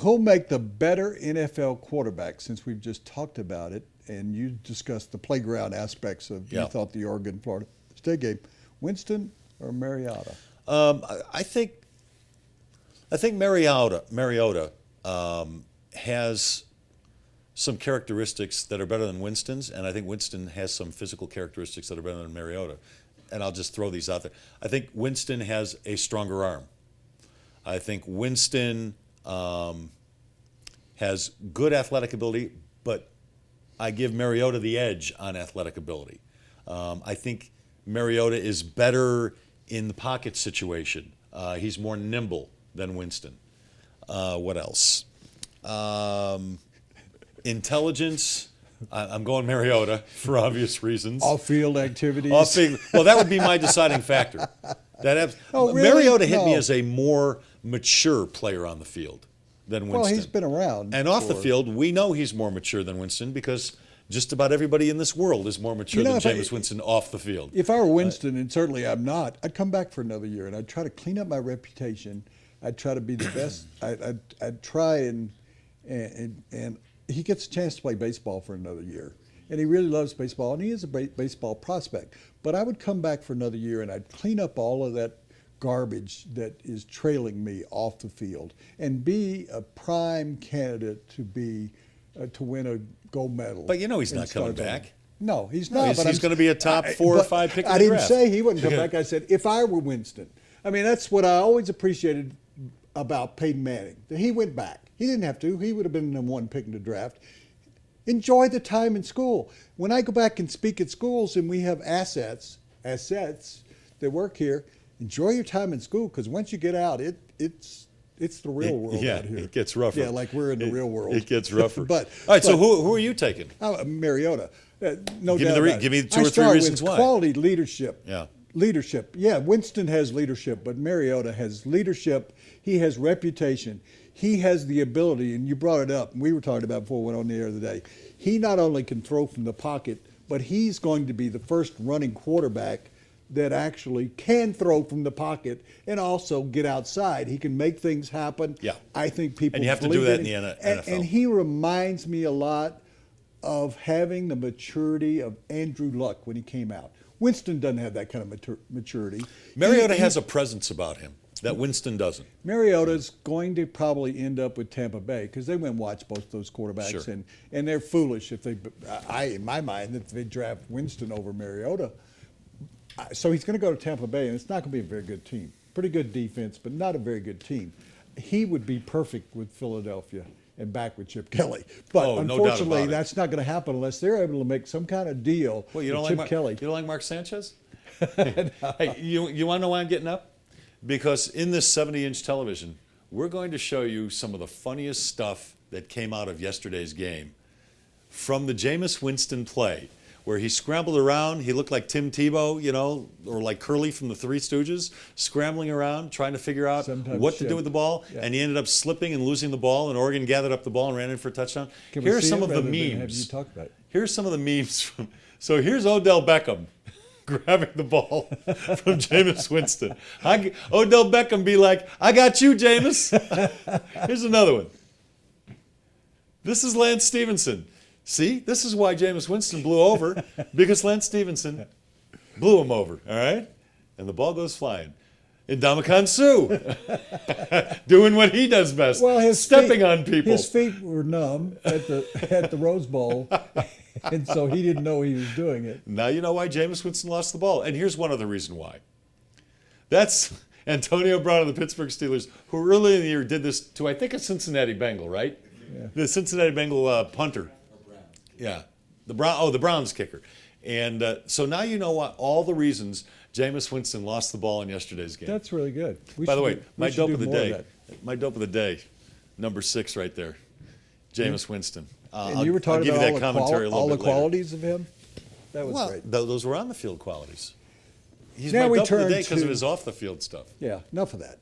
who'll make the better NFL quarterback, since we've just talked about it, and you discussed the playground aspects of you thought the Oregon-Florida State game, Winston or Mariota? I think Mariota has some characteristics that are better than Winston's, and I think Winston has some physical characteristics that are better than Mariota. And I'll just throw these out there. I think Winston has a stronger arm. I think Winston has good athletic ability, but I give Mariota the edge on athletic ability. I think Mariota is better in the pocket situation. He's more nimble than Winston. What else? Intelligence. I'm going Mariota for obvious reasons. Off-field activities. Well, that would be my deciding factor. Really? Mariota hit me as a more mature player on the field than Winston. Well, he's been around. And off the field, we know he's more mature than Winston because just about everybody in this world is more mature than Jameis Winston off the field. If I were Winston, and certainly I'm not, I'd come back for another year and I'd try to clean up my reputation. I'd try to be the best. I'd try and he gets a chance to play baseball for another year. And he really loves baseball, and he is a baseball prospect. But I would come back for another year, and I'd clean up all of that garbage that is trailing me off the field and be a prime candidate to win a gold medal. But he's not coming back. No, he's not. He's going to be a top 4 or 5 pick in the draft. I didn't say he wouldn't come back. I said if I were Winston. I mean, that's what I always appreciated about Peyton Manning, that he went back. He didn't have to. He would have been the one pick in the draft. Enjoy the time in school. When I go back and speak at schools and we have assets that work here, enjoy your time in school, because once you get out, it's the real world out here. It gets rougher. Yeah, like we're in the real world. It gets rougher. All right, so who are you taking? Mariota. No give doubt me about it. Give me 2 or 3 reasons why. Quality leadership. Yeah. Leadership. Yeah, Winston has leadership, but Mariota has leadership. He has reputation. He has the ability, and you brought it up, and we were talking about before we went on the air the other day. He not only can throw from the pocket, but he's going to be the first running quarterback that actually can throw from the pocket and also get outside. He can make things happen. Yeah. I think people And you have to do that in the NFL. And he reminds me a lot of having the maturity of Andrew Luck when he came out. Winston doesn't have that kind of maturity. Mariota has a presence about him that Winston doesn't. Mariota's going to probably end up with Tampa Bay because they went and watched both those quarterbacks, Sure. and they're foolish if they, in my mind, if they draft Winston over Mariota. So he's going to go to Tampa Bay, and it's not going to be a very good team. Pretty good defense, but not a very good team. He would be perfect with Philadelphia and back with Chip Kelly. But unfortunately, that's not going to happen unless they're able to make some kind of deal with Chip Kelly. You don't like Mark Sanchez? Hey, you want to know why I'm getting up? Because in this 70-inch television, we're going to show you some of the funniest stuff that came out of yesterday's game from the Jameis Winston play, where he scrambled around. He looked like Tim Tebow, or like Curly from the Three Stooges, scrambling around, trying to figure out what to do with the ball. Yeah. And he ended up slipping and losing the ball, and Oregon gathered up the ball and ran in for a touchdown. Here are some of the memes. Here's some of the memes. So here's Odell Beckham grabbing the ball from Jameis Winston. Odell Beckham be like, I got you, Jameis. Here's another one. This is Lance Stevenson. See, this is why Jameis Winston blew over, because Lance Stevenson blew him over, all right? And the ball goes flying. And Ndamukong Suh doing what he does best, stepping on people. His feet were numb at the Rose Bowl, and so he didn't know he was doing it. Now you know why Jameis Winston lost the ball. And here's one other reason why. That's Antonio Brown of the Pittsburgh Steelers, who early in the year did this to, I think, a Cincinnati Bengal, right? Yeah. The Cincinnati Bengal punter. Yeah, the Browns kicker. And so now you know what all the reasons Jameis Winston lost the ball in yesterday's game. That's really good. By the way, my dope of the day, number 6 right there, Jameis Winston. And you were talking about all the qualities of him? That was great. Those were on the field qualities. He's my dope of the day because of his off the field stuff. Yeah, enough of that.